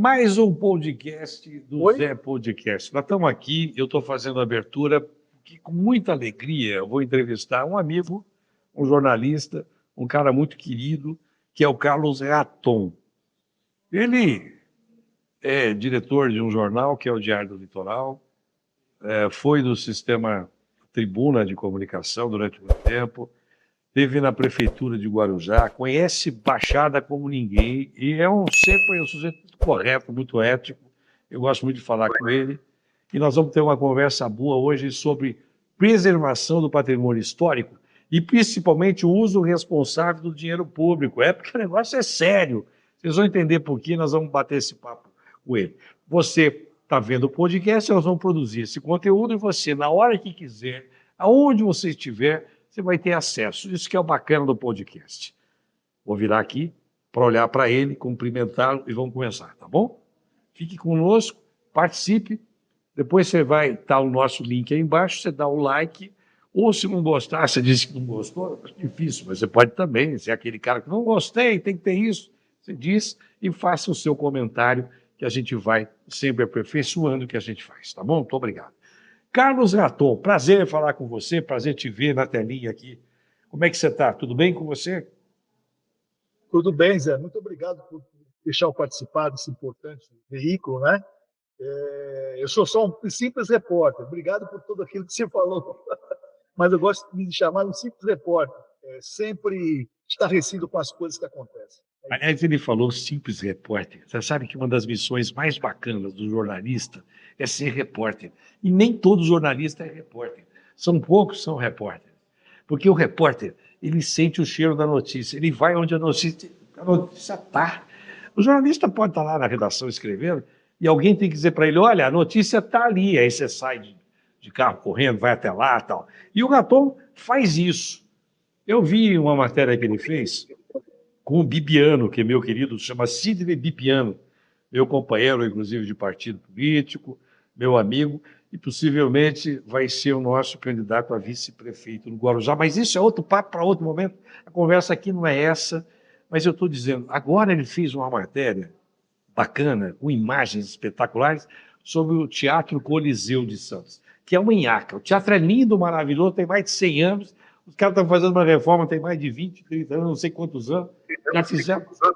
Mais um podcast do Oi? Zé Podcast. Nós estamos aqui, eu estou fazendo a abertura, que com muita alegria eu vou entrevistar um amigo, um jornalista, um cara muito querido, que é o Carlos Raton. Ele é diretor de um jornal, que é o Diário do Litoral, foi do sistema Tribuna de Comunicação durante muito tempo, esteve na prefeitura de Guarujá, conhece Baixada como ninguém e é sempre um sujeito muito correto, muito ético. Eu gosto muito de falar com ele. E nós vamos ter uma conversa boa hoje sobre preservação do patrimônio histórico e principalmente o uso responsável do dinheiro público. É porque o negócio é sério. Vocês vão entender por que nós vamos bater esse papo com ele. Você está vendo o podcast, nós vamos produzir esse conteúdo e você, na hora que quiser, aonde você estiver, você vai ter acesso. Isso que é o bacana do podcast. Vou virar aqui para olhar para ele, cumprimentá-lo e vamos começar, tá bom? Fique conosco, participe. Depois você vai estar o nosso link aí embaixo, você dá o like. Ou se não gostar, você disse que não gostou, é difícil, mas você pode também ser aquele cara que não gostei, tem que ter isso. Você diz e faça o seu comentário, que a gente vai sempre aperfeiçoando o que a gente faz, tá bom? Muito obrigado. Carlos Raton, prazer em falar com você, prazer te ver na telinha aqui. Como é que você está? Tudo bem com você? Tudo bem, Zé? Muito obrigado por deixar eu participar desse importante veículo, né? Eu sou só um simples repórter. Obrigado por tudo aquilo que você falou. Mas eu gosto de me chamar um simples repórter, sempre estarrecido com as coisas que acontecem. Aliás, ele falou simples repórter. Você sabe que uma das missões mais bacanas do jornalista é ser repórter. E nem todo jornalista é repórter. São poucos que são repórteres. Porque o repórter, ele sente o cheiro da notícia. Ele vai onde a notícia está. O jornalista pode estar lá na redação escrevendo e alguém tem que dizer para ele, olha, a notícia está ali. Aí você sai de carro correndo, vai até lá e tal. E o Raton faz isso. Eu vi uma matéria que ele fez com o Bibiano, que é meu querido, chama Sidney Bibiano, meu companheiro, inclusive, de partido político, meu amigo, e possivelmente vai ser o nosso candidato a vice-prefeito no Guarujá. Mas isso é outro papo para outro momento. A conversa aqui não é essa, mas eu estou dizendo, agora ele fez uma matéria bacana, com imagens espetaculares, sobre o Teatro Coliseu de Santos, que é uma nhaca. O teatro é lindo, maravilhoso, tem mais de 100 anos, os caras estão fazendo uma reforma, tem mais de 20, 30 anos, não sei quantos anos,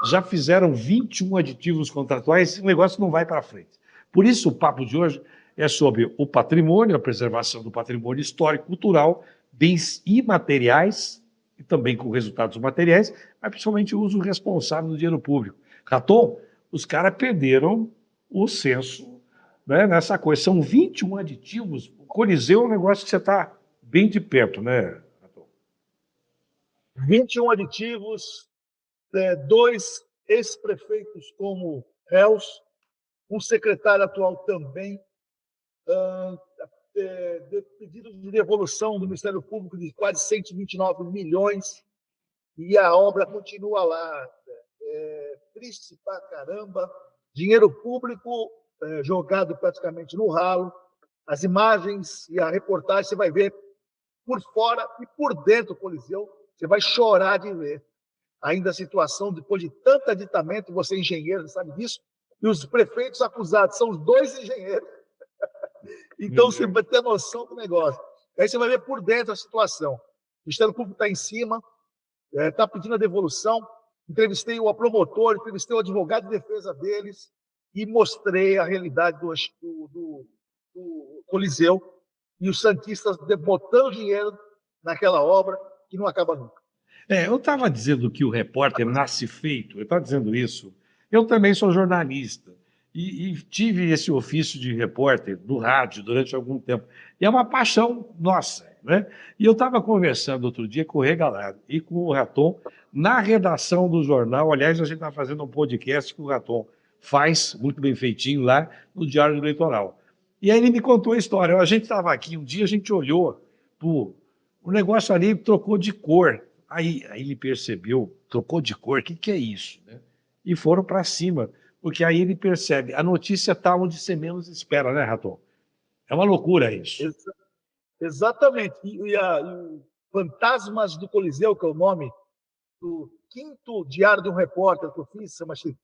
já fizeram 21 aditivos contratuais, o negócio não vai para frente. Por isso, o papo de hoje é sobre o patrimônio, a preservação do patrimônio histórico, cultural, bens imateriais, e também com resultados materiais, mas principalmente o uso responsável do dinheiro público. Raton, os caras perderam o senso, né, nessa coisa. São 21 aditivos. O Coliseu é um negócio que você está bem de perto, né, Raton? 21 aditivos, dois ex-prefeitos como réus, um secretário atual também, pedido de devolução do Ministério Público de quase 129 milhões, e a obra continua lá. Triste pra caramba, dinheiro público jogado praticamente no ralo. As imagens e a reportagem você vai ver por fora e por dentro do Coliseu, você vai chorar de ver. Ainda a situação, depois de tanto aditamento, você é engenheiro, sabe disso, e os prefeitos acusados são os dois engenheiros. Então você vai ter noção do negócio. Aí você vai ver por dentro a situação. O Ministério Público está em cima, está pedindo a devolução. Entrevistei o promotor, entrevistei o advogado de defesa deles e mostrei a realidade do Coliseu e os santistas botando dinheiro naquela obra que não acaba nunca. Eu estava dizendo que o repórter nasce feito, eu estava dizendo isso. Eu também sou jornalista e tive esse ofício de repórter do rádio durante algum tempo. E é uma paixão nossa, né? E eu estava conversando outro dia com o Regalado e com o Raton na redação do jornal. Aliás, a gente está fazendo um podcast que o Raton faz, muito bem feitinho, lá no Diário do Litoral. E aí ele me contou a história. A gente estava aqui, um dia a gente olhou, pô, o negócio ali trocou de cor. Aí ele percebeu, trocou de cor, o que é isso? Né? E foram para cima, porque aí ele percebe, a notícia está onde você menos espera, né, Raton? É uma loucura isso. Exatamente. E o Fantasmas do Coliseu, que é o nome do quinto diário de um repórter que eu fiz, chama-se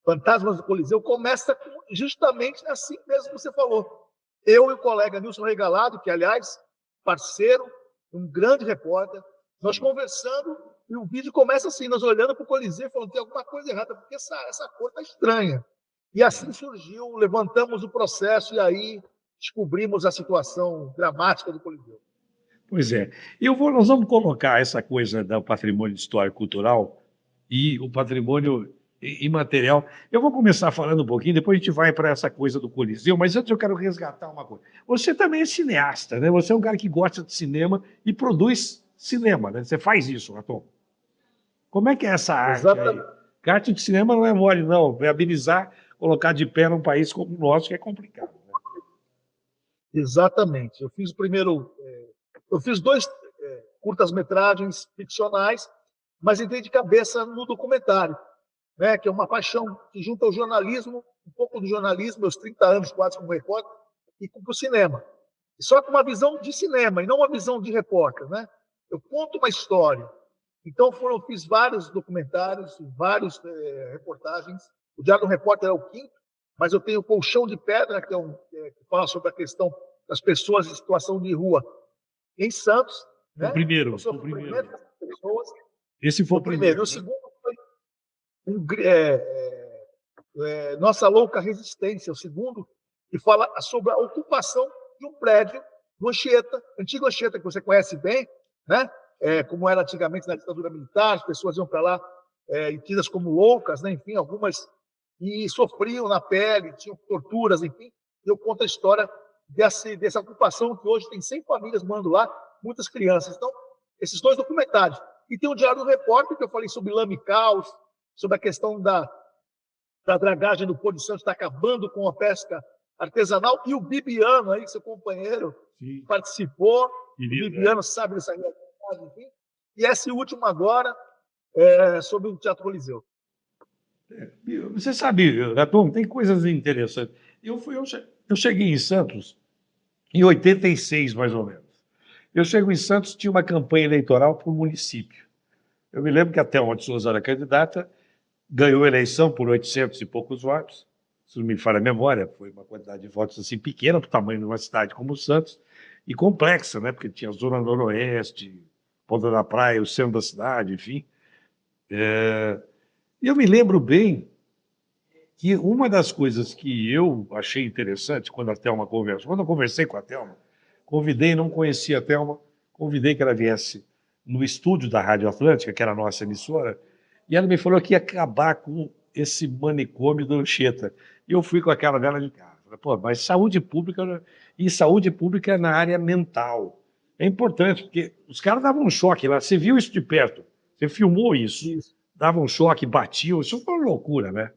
Fantasmas do Coliseu, começa justamente assim mesmo que você falou. Eu e o colega Nilson Regalado, que, aliás, parceiro, um grande repórter, nós conversando e o vídeo começa assim, nós olhando para o Coliseu, falando, tem alguma coisa errada, porque essa cor está estranha. E assim surgiu, levantamos o processo e aí descobrimos a situação dramática do Coliseu. Pois é. Nós vamos colocar essa coisa do patrimônio histórico-cultural e o patrimônio imaterial. Eu vou começar falando um pouquinho, depois a gente vai para essa coisa do Coliseu, mas antes eu quero resgatar uma coisa. Você também é cineasta, né? Você é um cara que gosta de cinema e produz cinema, né? Você faz isso, Raton. Como é que é essa arte aí? Exatamente. Arte de cinema não é mole, não. Viabilizar, colocar de pé num país como o nosso, que é complicado. Né? Exatamente. Eu fiz dois curtas-metragens ficcionais, mas entrei de cabeça no documentário, né, que é uma paixão que junta o jornalismo, um pouco do jornalismo, meus 30 anos quase como repórter, e com o cinema. Só com uma visão de cinema e não uma visão de repórter. Né? Eu conto uma história. Então, eu fiz vários documentários, várias reportagens. O Diário do Repórter é o quinto, mas eu tenho o Colchão de Pedra, que fala sobre a questão das pessoas em situação de rua em Santos. Foi o Né? primeiro, Eu foi sou o o primeiro. primeiro das pessoas. Esse foi O o primeiro. primeiro, O né? segundo foi Nossa Louca Resistência, o segundo, que fala sobre a ocupação de um prédio do Anchieta, antigo Anchieta, que você conhece bem, né? Como era antigamente na ditadura militar, as pessoas iam para lá tidas como loucas, né? Enfim, algumas, e sofriam na pele, tinham torturas, enfim. Eu conto a história dessa ocupação que hoje tem 100 famílias morando lá, muitas crianças. Então, esses dois documentários. E tem o Diário do Repórter, que eu falei sobre lama e caos, sobre a questão da dragagem do Porto de Santos está acabando com a pesca artesanal, e o Bibiano, aí, seu companheiro, Sim. participou, o Bibiano sabe dessa realidade, enfim. E esse último agora sobre o Teatro Coliseu. Você sabe, Raton, tem coisas interessantes. Eu cheguei em Santos em 86, mais ou menos. Eu chego em Santos, tinha uma campanha eleitoral para o município. Eu me lembro que a Thelma de Souza era candidata, ganhou a eleição por 800 e poucos votos, se não me falha a memória, foi uma quantidade de votos assim pequena para o tamanho de uma cidade como Santos, e complexa, né? Porque tinha a Zona Noroeste, Ponta da Praia, o centro da cidade, enfim. E eu me lembro bem que uma das coisas que eu achei interessante quando a Thelma conversou, quando eu conversei com a Thelma, convidei, não conhecia a Thelma, convidei que ela viesse no estúdio da Rádio Atlântica, que era a nossa emissora, e ela me falou que ia acabar com esse manicômio do Anchieta. E eu fui com aquela dela de casa. Pô, mas saúde pública, e saúde pública na área mental. É importante, porque os caras davam um choque lá. Você viu isso de perto, você filmou isso. Davam um choque, batiam, isso foi uma loucura, né?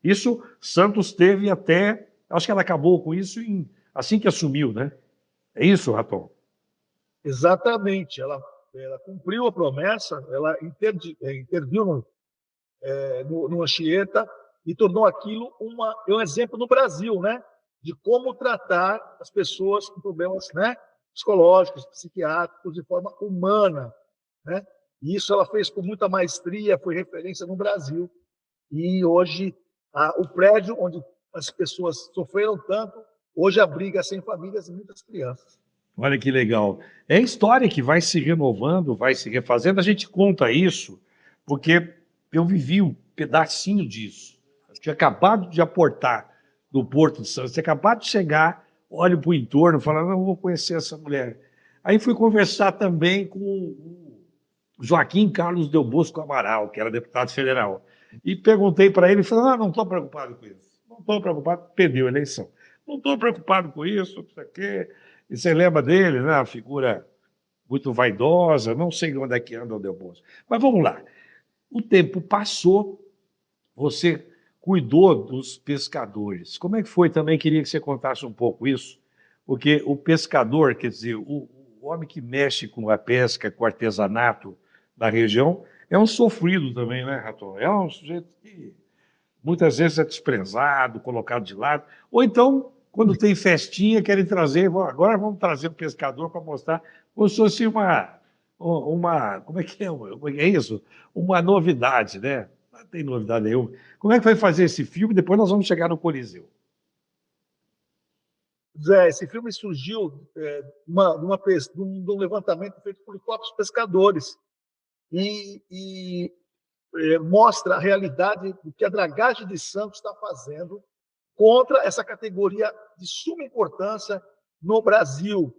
Isso Santos teve até. Acho que ela acabou com isso assim que assumiu, né? É isso, Raton? Exatamente. Ela cumpriu a promessa, ela interviu no Anchieta e tornou aquilo um exemplo no Brasil, né? De como tratar as pessoas com problemas, né, psicológicos, psiquiátricos, de forma humana. Né? E isso ela fez com muita maestria, foi referência no Brasil. E hoje, o prédio onde as pessoas sofreram tanto, hoje abriga 100 famílias e muitas crianças. Olha que legal. É a história que vai se renovando, vai se refazendo. A gente conta isso porque eu vivi um pedacinho disso. Eu tinha acabado de aportar do Porto de Santos, tinha acabado de chegar, olho para o entorno, falando, não, vou conhecer essa mulher. Aí fui conversar também com o Joaquim Carlos Del Bosco Amaral, que era deputado federal. E perguntei para ele, ele falou, não estou preocupado com isso. Não estou preocupado, perdeu a eleição. Não estou preocupado com isso, isso aqui. E você lembra dele, né? Uma figura muito vaidosa, não sei onde é que anda o Del Bosco. Mas vamos lá. O tempo passou, você cuidou dos pescadores. Como é que foi também? Queria que você contasse um pouco isso, porque o pescador, quer dizer, o homem que mexe com a pesca, com o artesanato da região, é um sofrido também, né, Raton? É um sujeito que muitas vezes é desprezado, colocado de lado, ou então, quando tem festinha, querem trazer, agora vamos trazer o pescador para mostrar como se fosse como é que é isso? Uma novidade, né? Não tem novidade nenhuma. Como é que vai fazer esse filme? Depois nós vamos chegar no Coliseu. Zé, esse filme surgiu de um levantamento feito por próprios pescadores e mostra a realidade do que a dragagem de Santos está fazendo contra essa categoria de suma importância no Brasil. O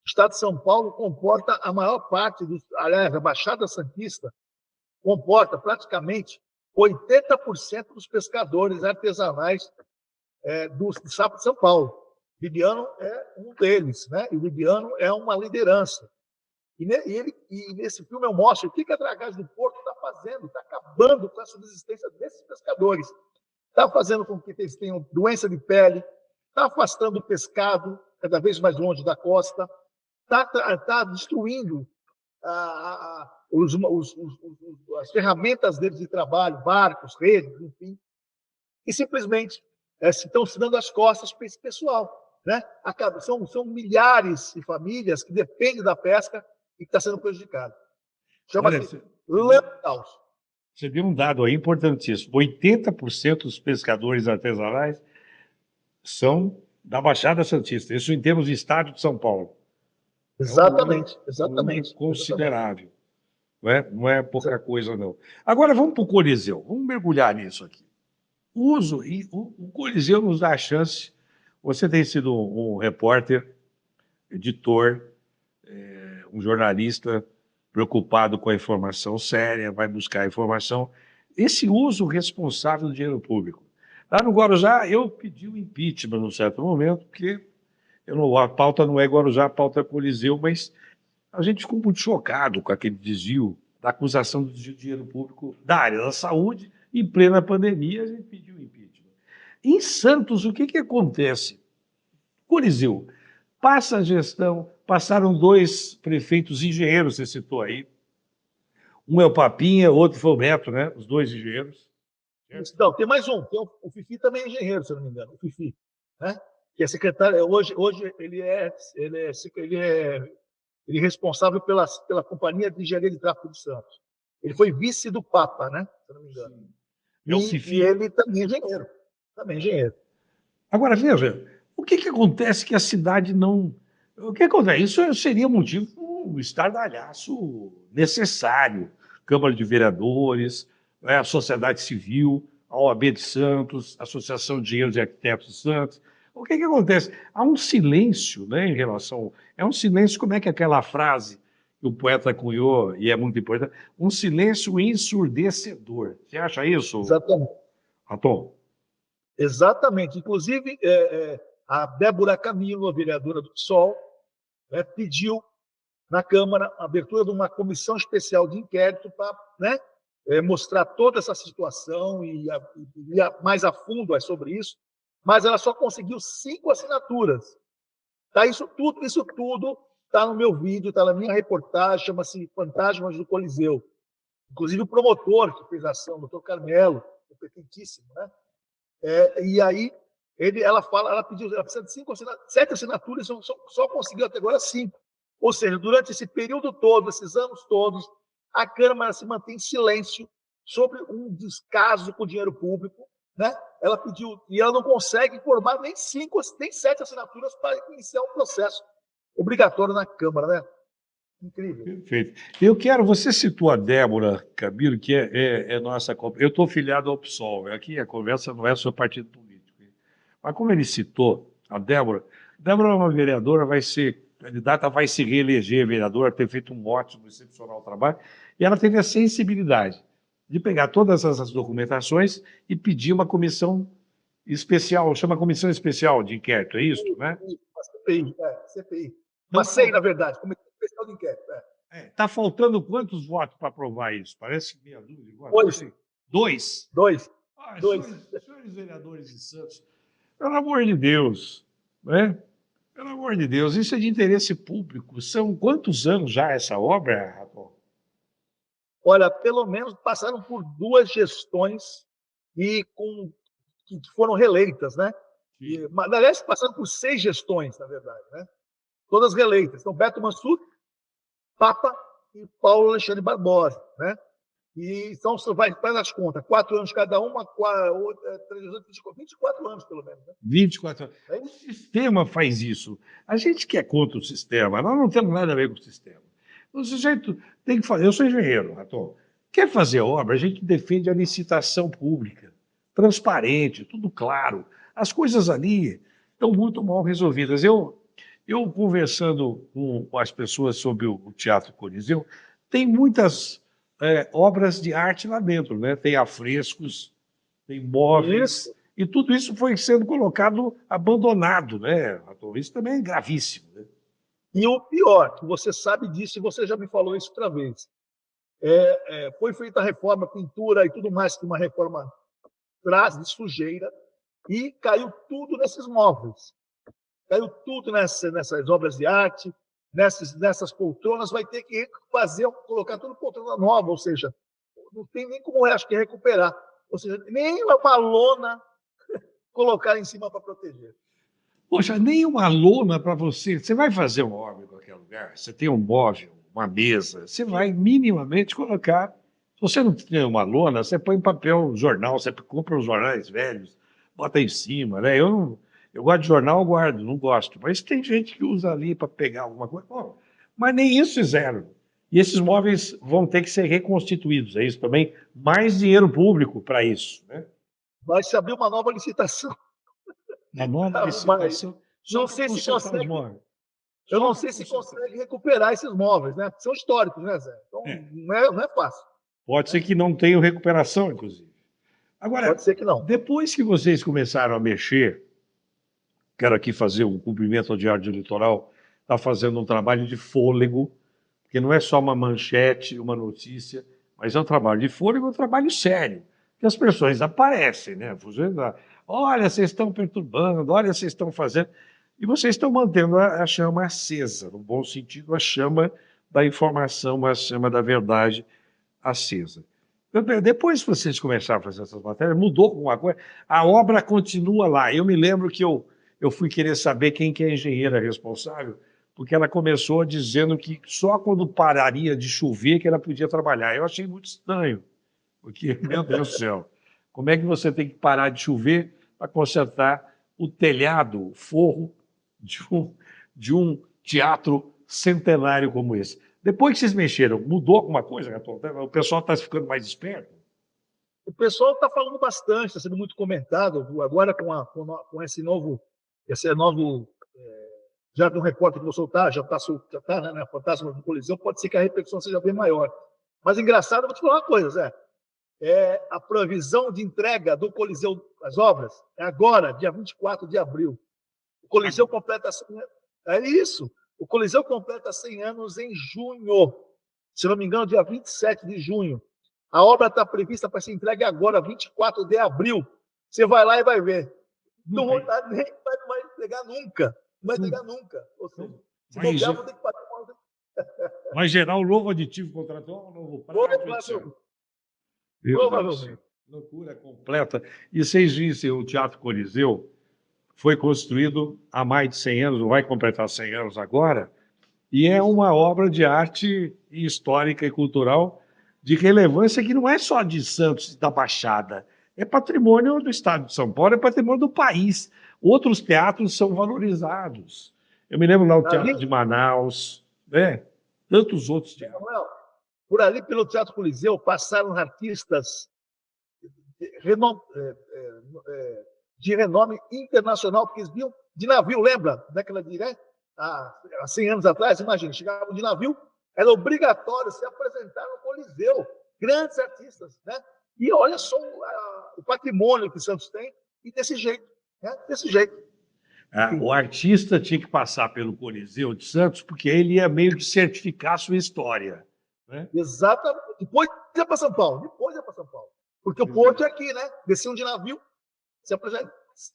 Estado de São Paulo comporta a maior parte aliás, a Baixada Santista comporta praticamente 80% dos pescadores artesanais do Estado de São Paulo. Bibiano é um deles, né? E o Bibiano é uma liderança. E nesse filme eu mostro o que a dragagem do Porto está fazendo, está acabando com a subsistência desses pescadores, está fazendo com que eles tenham doença de pele, está afastando o pescado cada vez mais longe da costa, está destruindo as ferramentas deles de trabalho, barcos, redes, enfim, e simplesmente estão se dando as costas para esse pessoal. Né? São milhares de famílias que dependem da pesca e que está sendo prejudicado. Chama-se Lantaus. Você deu um dado aí importantíssimo. 80% dos pescadores artesanais são da Baixada Santista. Isso em termos de estado de São Paulo. Exatamente, exatamente. Considerável. Não é pouca coisa, não. Agora vamos para o Coliseu. Vamos mergulhar nisso aqui. O Coliseu nos dá a chance. Você tem sido um repórter, editor, um jornalista preocupado com a informação séria, vai buscar a informação. Esse uso responsável do dinheiro público. Lá no Guarujá, eu pedi o impeachment num certo momento, porque a pauta não é Guarujá, a pauta é Coliseu, mas a gente ficou muito chocado com aquele desvio, da acusação do desvio de dinheiro público da área da saúde. Em plena pandemia, a gente pediu o impeachment. Em Santos, o que acontece? Coliseu, passa a gestão, passaram 2 prefeitos engenheiros, você citou aí. Um é o Papinha, outro foi o Beto, né? Os 2 engenheiros. Não, tem mais um. O Fifi também é engenheiro, se eu não me engano. O Fifi, né? Que é secretário. Hoje ele é responsável pela Companhia de Engenharia de Tráfego de Santos. Ele foi vice do Papa, né? Se eu não me engano. E ele também é engenheiro. Também é engenheiro. Agora, veja, o que acontece que a cidade não... O que acontece? Isso seria motivo para um estardalhaço necessário. Câmara de Vereadores, a sociedade civil, a OAB de Santos, a Associação de Engenheiros e Arquitetos de Santos. O que acontece? Há um silêncio, né, em relação... É um silêncio, como é que é aquela frase que o poeta cunhou, e é muito importante, um silêncio ensurdecedor. Você acha isso, Exatamente. Raton? Exatamente. Inclusive, a Débora Camilo, a vereadora do PSOL, pediu na Câmara a abertura de uma comissão especial de inquérito para mostrar toda essa situação e ir mais a fundo sobre isso, mas ela só conseguiu 5 assinaturas. Tá? Isso tudo está no meu vídeo, está na minha reportagem, chama-se Fantasmas do Coliseu. Inclusive o promotor que fez a ação, o doutor Carmelo, competentíssimo, né? E aí ela precisa de 7 assinaturas, só conseguiu até agora 5. Ou seja, durante esse período todo, esses anos todos, a Câmara se mantém em silêncio sobre um descaso com o dinheiro público, né? Ela pediu, e ela não consegue formar nem 7 assinaturas para iniciar um processo obrigatório na Câmara, né? Incrível. Perfeito. Você citou a Débora Camilo, que é nossa... Eu estou filiado ao PSOL, aqui a conversa não é sobre partido político. Mas como ele citou a Débora é uma vereadora, vai ser candidata, vai se reeleger vereadora, ter feito um ótimo, excepcional trabalho, e ela teve a sensibilidade de pegar todas essas documentações e pedir uma comissão especial, chama Comissão Especial de Inquérito, é isso, né? Uma CPI, CPI. Uma CEI, na verdade, Comissão Especial de Inquérito. Está faltando quantos votos para aprovar isso? Parece meia dúzia agora. 2. 2. Senhores vereadores de Santos, pelo amor de Deus, né? Pelo amor de Deus, isso é de interesse público. São quantos anos já essa obra, Raton? Olha, pelo menos passaram por 2 gestões que foram reeleitas, né? Aliás, passaram por 6 gestões, na verdade, né? Todas reeleitas. Então, Beto Mansur, Papa e Paulo Alexandre Barbosa, né? E então você faz as contas, 4 anos cada uma, 24 anos pelo menos. Né? 24 anos. É O isso? sistema faz isso. A gente que é contra o sistema, nós não temos nada a ver com o sistema. O sujeito tem que fazer. Eu sou engenheiro, Raton. Quer fazer obra, a gente defende a licitação pública, transparente, tudo claro. As coisas ali estão muito mal resolvidas. Eu conversando com as pessoas sobre o Teatro Coliseu, tem muitas obras de arte lá dentro, né? Tem afrescos, tem móveis, Isso. e tudo isso foi sendo colocado abandonado, né, Raton? Isso também é gravíssimo, né? E o pior, que você sabe disso, e você já me falou isso outra vez, foi feita a reforma, pintura e tudo mais, que uma reforma traz de sujeira, e caiu tudo nesses móveis. Caiu tudo nessas obras de arte, nessas poltronas, vai ter que colocar tudo poltrona nova, ou seja, não tem nem como, acho que, recuperar. Ou seja, nem uma lona colocar em cima para proteger. Poxa, nem uma lona para você. Você vai fazer uma obra em qualquer lugar, você tem um móvel, uma mesa, você vai minimamente colocar. Se você não tem uma lona, você põe papel, jornal, você compra os jornais velhos, bota em cima, né? Eu gosto de jornal, eu guardo, não gosto. Mas tem gente que usa ali para pegar alguma coisa. Bom, mas nem isso fizeram. E esses móveis vão ter que ser reconstituídos, é isso também? Mais dinheiro público para isso, né? Vai se abrir uma nova licitação Uma nova para arrumar isso. licitação só Não para sei se consertar os consegue. móveis. Eu Só não para sei se consertar. consegue recuperar esses móveis, né? São históricos, né, Zé? Então, É, não é fácil. pode ser Né? que não tenha recuperação, inclusive. Pode Agora, ser que não. depois que vocês começaram a mexer, quero aqui fazer um cumprimento ao Diário do Litoral, está fazendo um trabalho de fôlego, porque não é só uma manchete, uma notícia, mas é um trabalho de fôlego, é um trabalho sério, que as pessoas aparecem, né? Olha, vocês estão perturbando, olha, vocês estão fazendo. E vocês estão mantendo a chama acesa, no bom sentido, a chama da informação, a chama da verdade acesa. Depois que vocês começaram a fazer essas matérias, mudou alguma coisa? A obra continua lá. Eu me lembro que eu fui querer saber quem que é a engenheira responsável, porque ela começou dizendo que só quando pararia de chover que ela podia trabalhar. Eu achei muito estranho, porque, meu Deus do céu, como é que você tem que parar de chover para consertar o telhado, o forro de um teatro centenário como esse? Depois que vocês mexeram, mudou alguma coisa, Gaton? O pessoal está ficando mais esperto? O pessoal está falando bastante, está sendo muito comentado. Agora, com esse novo já de um repórter que vou soltar, já está, né, Fantasma do Coliseu, pode ser que a repercussão seja bem maior. Mas engraçado, eu vou te falar uma coisa, Zé. A previsão de entrega do Coliseu, as obras, é agora, dia 24 de abril. O Coliseu completa 100 anos. É isso. O Coliseu completa 100 anos em junho. Se não me engano, dia 27 de junho. A obra está prevista para ser entregue agora, 24 de abril. Você vai lá e vai ver. Não vai entregar nunca. Não vai entregar nunca. Ou seja, se bobear, vou ter que pagar uma. Vai gerar um novo aditivo contratual, um novo prazo, Meu Deus do céu. Provavelmente. Loucura completa. E vocês dizem, o Teatro Coliseu foi construído há mais de 100 anos, vai completar 100 anos agora, e é uma obra de arte histórica e cultural de relevância que não é só de Santos e da Baixada, é patrimônio do Estado de São Paulo, é patrimônio do país. Outros teatros são valorizados. Eu me lembro lá o Teatro de Manaus, né? Tantos outros teatros. Samuel, por ali, pelo Teatro Coliseu, passaram artistas de renome internacional, porque eles vinham de navio, lembra? Década de, né? Há 100 anos atrás, imagina, chegavam de navio, era obrigatório se apresentar no Coliseu. Grandes artistas, né? E olha só o patrimônio que o Santos tem, e desse jeito, né? Desse jeito. O artista tinha que passar pelo Coliseu de Santos, porque ele ia meio que certificar a sua história. Né? Exatamente. Depois ia para São Paulo. Porque o porto é aqui, né? Desciam de navio,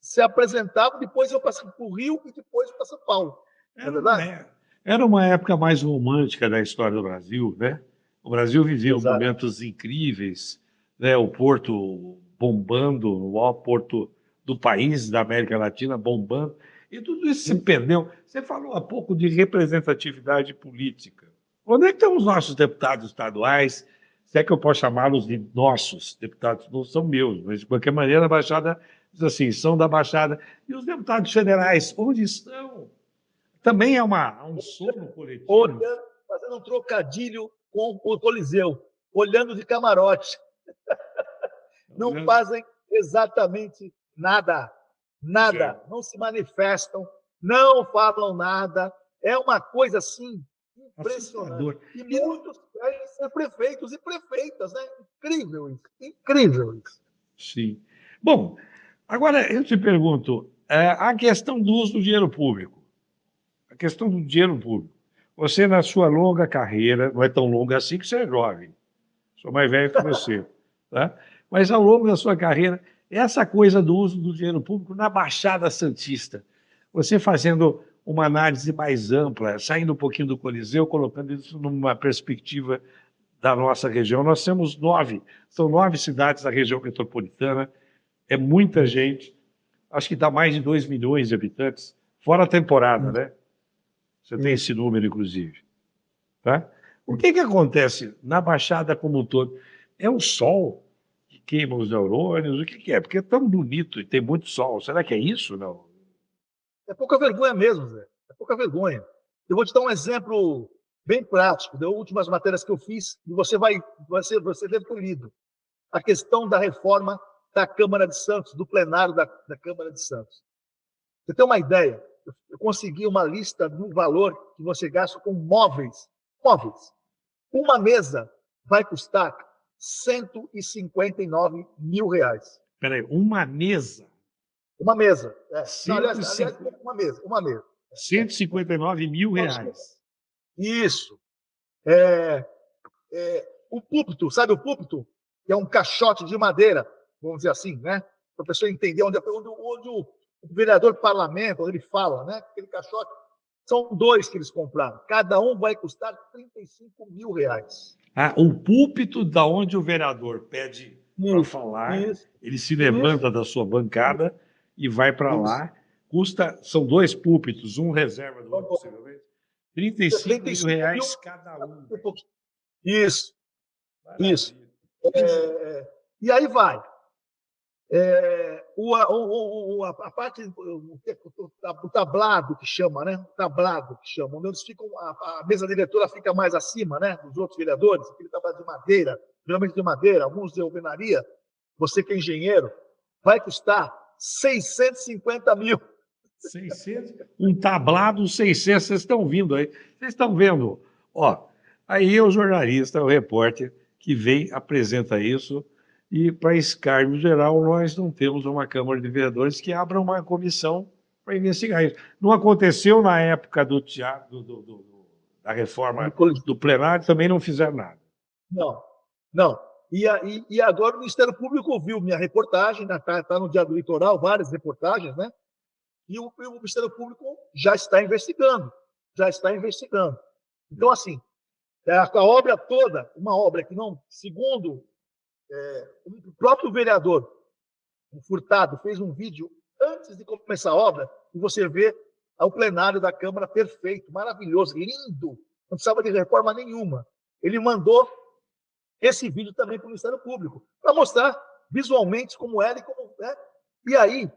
se apresentavam, depois iam para o Rio e depois para São Paulo. Não é verdade? Era uma época mais romântica da história do Brasil, né? O Brasil vivia momentos incríveis, né? O Porto bombando, o maior porto do país, da América Latina, bombando. E tudo isso se perdeu. Você falou há pouco de representatividade política. Onde é que estão os nossos deputados estaduais se é que eu posso chamá-los de nossos deputados, não são meus, mas de qualquer maneira a Baixada diz assim, são da Baixada. E os deputados federais, onde estão? Também é um sono coletivo. Olhando, fazendo um trocadilho com o Coliseu, olhando de camarote. Não fazem exatamente nada. Nada. Não se manifestam, não falam nada. É uma coisa assim impressionante. E muitos querem ser prefeitos e prefeitas, né? Incrível isso. Incrível isso. Sim. Bom, agora eu te pergunto, a questão do uso do dinheiro público. A questão do dinheiro público. Você, na sua longa carreira, não é tão longa assim que você é jovem, sou mais velho que você, tá? Mas ao longo da sua carreira, essa coisa do uso do dinheiro público na Baixada Santista, você fazendo uma análise mais ampla, saindo um pouquinho do Coliseu, colocando isso numa perspectiva da nossa região. Nós temos são 9 cidades da região metropolitana, é muita gente, acho que dá mais de 2 milhões de habitantes, fora a temporada, né? Você tem esse número, inclusive. Tá? O que acontece na Baixada como um todo? É o sol que queima os neurônios? O que é? Porque é tão bonito e tem muito sol. Será que é isso? Não? É pouca vergonha mesmo, Zé. É pouca vergonha. Eu vou te dar um exemplo bem prático, das últimas matérias que eu fiz, e você deve ter lido. A questão da reforma da Câmara de Santos, do plenário da Câmara de Santos. Você tem uma ideia? Eu consegui uma lista do valor que você gasta com móveis. Móveis. Uma mesa vai custar R$ 159 mil. Peraí, uma mesa? Uma mesa. Não, aliás, uma mesa. R$ 159 mil. Isso. O púlpito, sabe o púlpito? Que é um caixote de madeira, vamos dizer assim, né? Para a pessoa entender onde o vereador parlamenta, onde ele fala, né? Aquele caixote. São 2 que eles compraram. Cada um vai custar R$ 35 mil. O púlpito da onde o vereador pede para falar, ele se levanta da sua bancada e vai para lá. São 2 púlpitos, um reserva do outro, possivelmente. R$ 35 mil cada um. Isso. E aí vai. A parte, o tablado que chama, né? Onde eles ficam, a mesa diretora fica mais acima, né? Dos outros vereadores, aquele tablado de madeira, geralmente de madeira, alguns de alvenaria. Você que é engenheiro, vai custar 650 mil. 600? Um tablado 600, vocês estão vindo aí. Vocês estão vendo? Ó, aí é o jornalista, o repórter, que vem, apresenta isso. E, para escárnio geral, nós não temos uma Câmara de Vereadores que abra uma comissão para investigar isso. Não aconteceu na época do teatro, da reforma do plenário, também não fizeram nada. Não. E agora o Ministério Público viu minha reportagem, está no Diário Litoral, várias reportagens, né? E o Ministério Público já está investigando. Então, assim, a obra toda, uma obra que não, segundo o próprio vereador, o Furtado, fez um vídeo antes de começar a obra, e você vê o plenário da Câmara perfeito, maravilhoso, lindo, não precisava de reforma nenhuma. Ele mandou esse vídeo também para o Ministério Público, para mostrar visualmente como era e como é. E aí,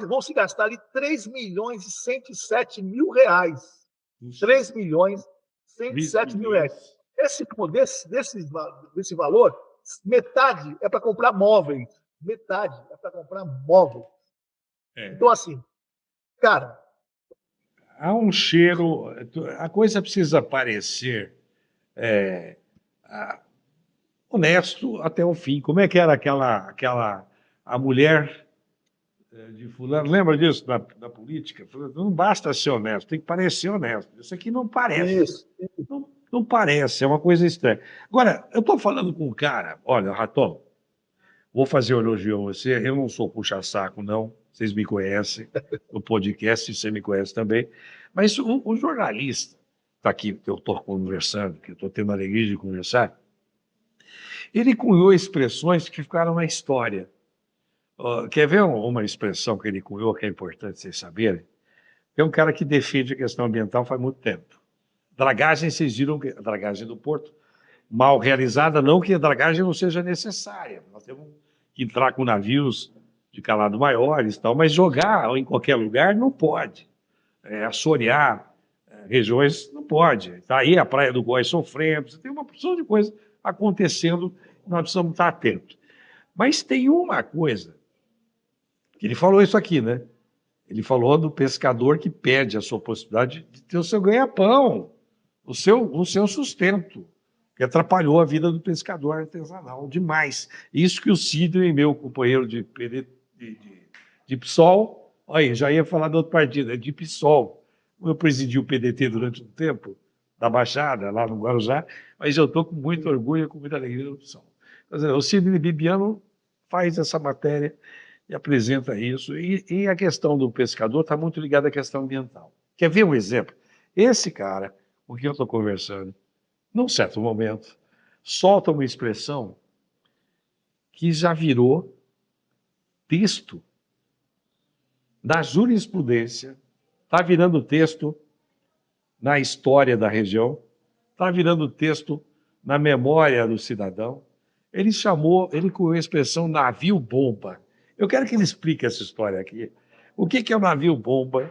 vão se gastar ali R$ 3.107 mil. R$ 3.107 mil. Desse valor, metade é para comprar móveis. Então, assim, cara... Há um cheiro... A coisa precisa parecer honesto até o fim. Como é que era a mulher de fulano? Lembra disso da política? Não basta ser honesto, tem que parecer honesto. Isso aqui não parece. Isso. Não parece, é uma coisa estranha. Agora, eu estou falando com um cara, olha, Raton, vou fazer um elogio a você, eu não sou puxa-saco, não, vocês me conhecem, no podcast você me conhece também, mas o jornalista, está aqui, que eu estou conversando, que eu estou tendo a alegria de conversar, ele cunhou expressões que ficaram na história. Quer ver uma expressão que ele cunhou, que é importante vocês saberem? É um cara que defende a questão ambiental faz muito tempo. Dragagem, vocês viram, a dragagem do Porto, mal realizada, não que a dragagem não seja necessária. Nós temos que entrar com navios de calado maiores, tal, mas jogar em qualquer lugar não pode. Assorear regiões não pode. Está aí a Praia do Góis sofrendo, você tem uma porção de coisas acontecendo, nós precisamos estar atentos. Mas tem uma coisa, que ele falou isso aqui, né? Ele falou do pescador que perde a sua possibilidade de ter o seu ganha-pão, o seu sustento, que atrapalhou a vida do pescador artesanal demais. Isso que o Sidney, meu companheiro de PSOL, olha, já ia falar do outro partido, é de PSOL. Eu presidi o PDT durante um tempo, da Baixada, lá no Guarujá, mas eu estou com muito orgulho e com muita alegria do PSOL. O Sidney Bibiano faz essa matéria e apresenta isso. E a questão do pescador está muito ligada à questão ambiental. Quer ver um exemplo? Esse cara, com quem eu estou conversando, num certo momento, solta uma expressão que já virou texto da jurisprudência, está virando texto na história da região, está virando texto na memória do cidadão. Ele com a expressão navio-bomba. Eu quero que ele explique essa história aqui. O que é o navio-bomba,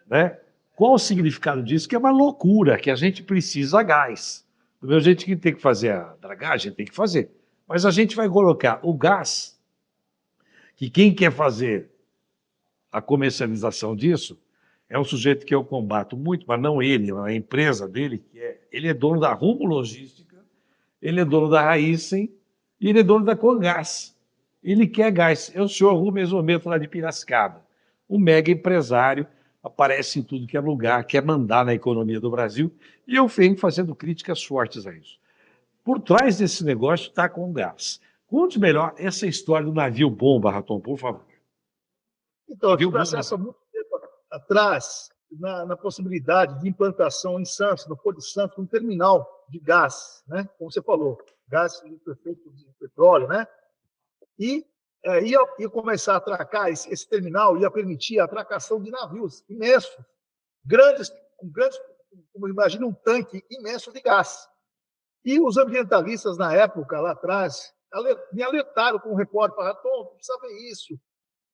né? Qual o significado disso? Que é uma loucura, que a gente precisa gás. Do mesmo jeito que tem que fazer a dragagem, tem que fazer. Mas a gente vai colocar o gás, que quem quer fazer a comercialização disso é um sujeito que eu combato muito, mas não ele, a empresa dele, ele é dono da Rumo Logística, ele é dono da Raíssen e ele é dono da Congás. Ele quer gás. É o senhor Rumo Exometo lá de Piracicaba, um mega empresário, aparece em tudo que é lugar, quer mandar na economia do Brasil, e eu venho fazendo críticas fortes a isso. Por trás desse negócio está a Congás. Conte melhor essa história do navio-bomba, Raton, por favor. Então, a processo há muito tempo atrás, na possibilidade de implantação em Santos, no Porto de Santos, um terminal de gás, né? Como você falou, gás feito de petróleo, né? E ia começar a atracar, esse terminal ia permitir a atracação de navios imensos, grandes, como imagina um tanque imenso de gás. E os ambientalistas, na época, lá atrás, me alertaram com um repórter, falaram, Tom, precisa ver isso.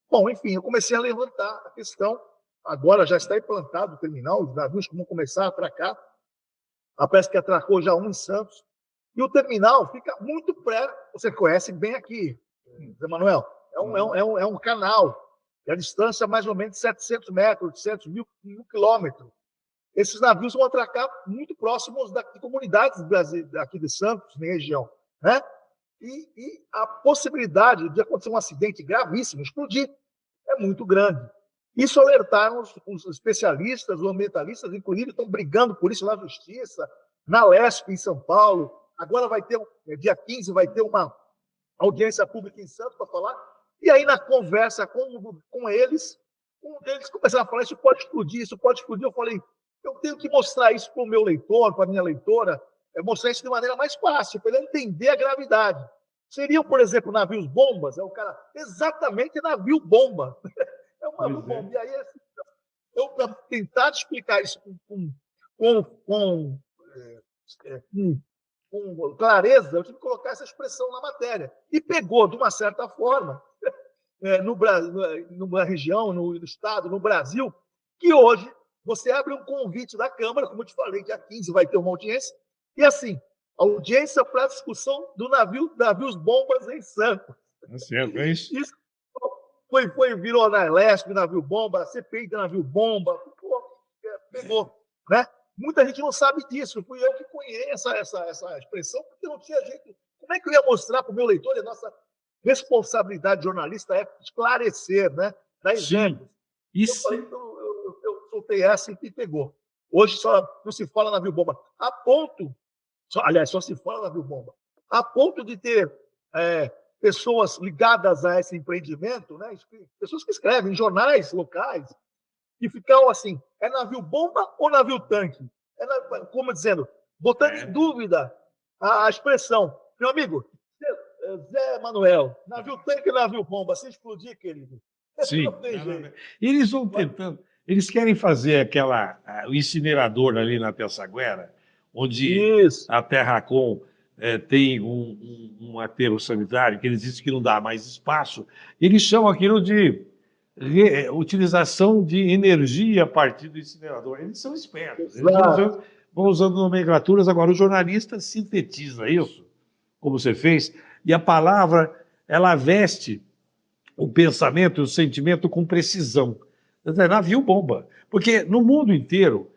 Bom, enfim, eu comecei a levantar a questão, agora já está implantado o terminal, os navios vão começar a atracar, a pesca atracou já um em Santos, e o terminal fica muito perto, você conhece bem aqui, Zé Manuel, é um canal, e a distância é mais ou menos 700 metros, 800 mil quilômetros. Esses navios vão atracar muito próximos de comunidades aqui de Santos, na região, né? E a possibilidade de acontecer um acidente gravíssimo, explodir, é muito grande. Isso alertaram os especialistas, os ambientalistas, inclusive estão brigando por isso na Justiça, na Lesp, em São Paulo. Agora vai ter, dia 15, vai ter uma audiência pública em Santos para falar. E aí, na conversa com eles, um deles começaram a falar, isso pode explodir, isso pode explodir. Eu falei, eu tenho que mostrar isso para o meu leitor, para a minha leitora, mostrar isso de maneira mais fácil, para ele entender a gravidade. Seriam, por exemplo, navios bombas, é o cara, exatamente navio bomba. É um navio bomba. E aí, eu, para tentar explicar isso com clareza, eu tive que colocar essa expressão na matéria. E pegou, de uma certa forma, numa região, no estado, no Brasil, que hoje você abre um convite da Câmara, como eu te falei, dia 15 vai ter uma audiência, e assim, audiência para discussão do navios bombas em Santos. É isso. Isso virou na Lesp, navio bomba, CPI de navio bomba, pegou, né? Muita gente não sabe disso, fui eu que conheço essa expressão, porque não tinha jeito. Como é que eu ia mostrar para o meu leitor? A nossa responsabilidade de jornalista é esclarecer, né? Dar exemplos. Isso. Eu soltei essa e pegou. Hoje só não se fala navio bomba. A ponto, aliás, só se fala navio bomba. A ponto de ter pessoas ligadas a esse empreendimento, né? Pessoas que escrevem em jornais locais, que ficam assim, é navio bomba ou navio tanque? Como dizendo, botando em dúvida a expressão. Meu amigo, Zé Manuel, navio tanque e navio bomba, se explodir, querido. Sim. Eles vão tentando, eles querem fazer o incinerador ali na Pessaguera, onde a Terracom tem um aterro sanitário, que eles dizem que não dá mais espaço, eles chamam aquilo de utilização de energia a partir do incinerador. Eles são espertos, eles vão usando nomenclaturas. Agora, o jornalista sintetiza isso, como você fez, e a palavra, ela veste o pensamento e o sentimento com precisão. Navio bomba. Porque no mundo inteiro,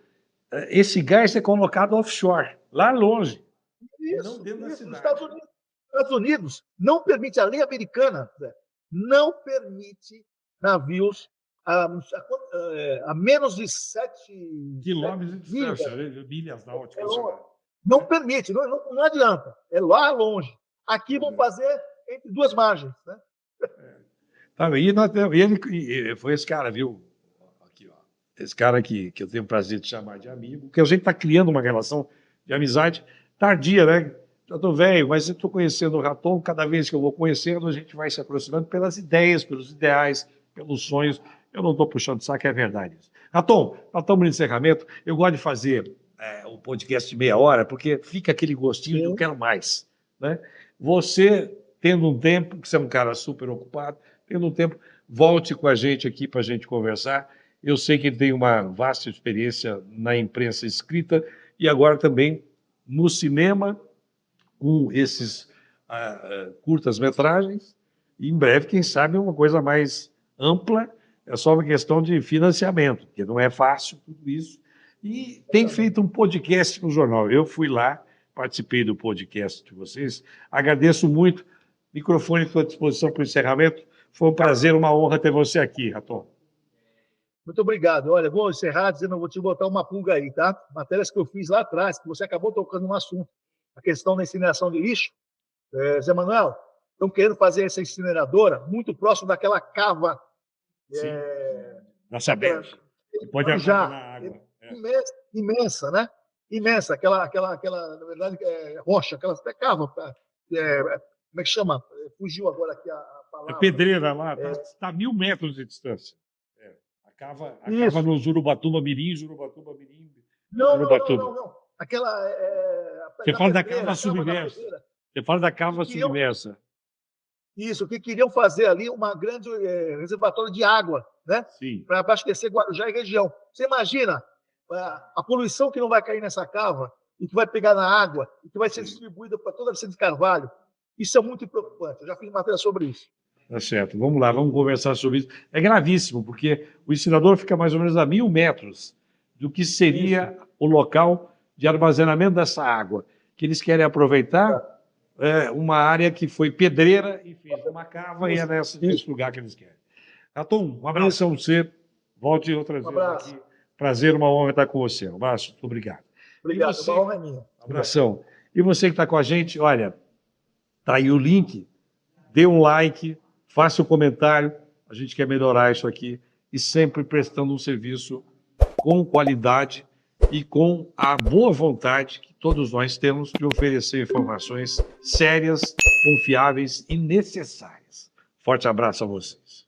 esse gás é colocado offshore, lá longe. Isso, não dentro da cidade. Nos Estados Unidos não permite, a lei americana não permite navios a menos de 7 quilômetros de distância, milhas náuticas. Não permite, não adianta. É lá longe. Aqui vão fazer entre duas margens. Né? E foi esse cara, viu? Aqui, ó. Esse cara que eu tenho o prazer de chamar de amigo, porque a gente está criando uma relação de amizade tardia, né? Já estou velho, mas eu estou conhecendo o Raton. Cada vez que eu vou conhecendo, a gente vai se aproximando pelas ideias, pelos ideais, pelos sonhos. Eu não estou puxando saco, é verdade isso. Raton, nós estamos no encerramento. Eu gosto de fazer o podcast de meia hora, porque fica aquele gostinho de eu quero mais. Né? Você, tendo um tempo, que você é um cara super ocupado, tendo um tempo, volte com a gente aqui para a gente conversar. Eu sei que ele tem uma vasta experiência na imprensa escrita e agora também no cinema, com esses curtas-metragens. E em breve, quem sabe, uma coisa mais ampla. É só uma questão de financiamento, porque não é fácil tudo isso. E tem feito um podcast no jornal. Eu fui lá, participei do podcast de vocês. Agradeço muito. Microfone à sua disposição para o encerramento. Foi um prazer, uma honra ter você aqui, Raton. Muito obrigado. Olha, vou encerrar dizendo, eu vou te botar uma pulga aí, tá? Matérias que eu fiz lá atrás, que você acabou tocando no assunto. A questão da incineração de lixo. Zé Manuel, estão querendo fazer essa incineradora muito próximo daquela cava. Na Sabesp. Pode acabar na água. Imensa, né? Imensa. Aquela na verdade, rocha, aquela cava. Como é que chama? Fugiu agora aqui a palavra. É pedreira lá, está a 1.000 metros de distância. A cava no Jurubatuba Mirim, Não. Aquela... Você fala da cava submersa. Você fala da cava submersa. Isso, que queriam fazer ali uma grande reservatório de água, né? Para abastecer Guarujá e região. Você imagina a poluição que não vai cair nessa cava e que vai pegar na água e que vai ser distribuída para toda a Vicente Carvalho. Isso é muito preocupante. Eu já fiz matéria sobre isso. Tá certo. Vamos lá, vamos conversar sobre isso. É gravíssimo, porque o incinerador fica mais ou menos a 1.000 metros do que seria o local de armazenamento dessa água, que eles querem aproveitar uma área que foi pedreira e fez uma cava e é nesse lugar que eles querem. Raton, um abração a você. Volte outras vezes aqui. Prazer, uma honra estar com você. Um abraço, muito obrigado. Obrigado, uma honra é minha. Um abração. E você que está com a gente, olha, tá aí o link, dê um like, faça um comentário, a gente quer melhorar isso aqui e sempre prestando um serviço com qualidade e com a boa vontade que todos nós temos de oferecer informações sérias, confiáveis e necessárias. Forte abraço a vocês.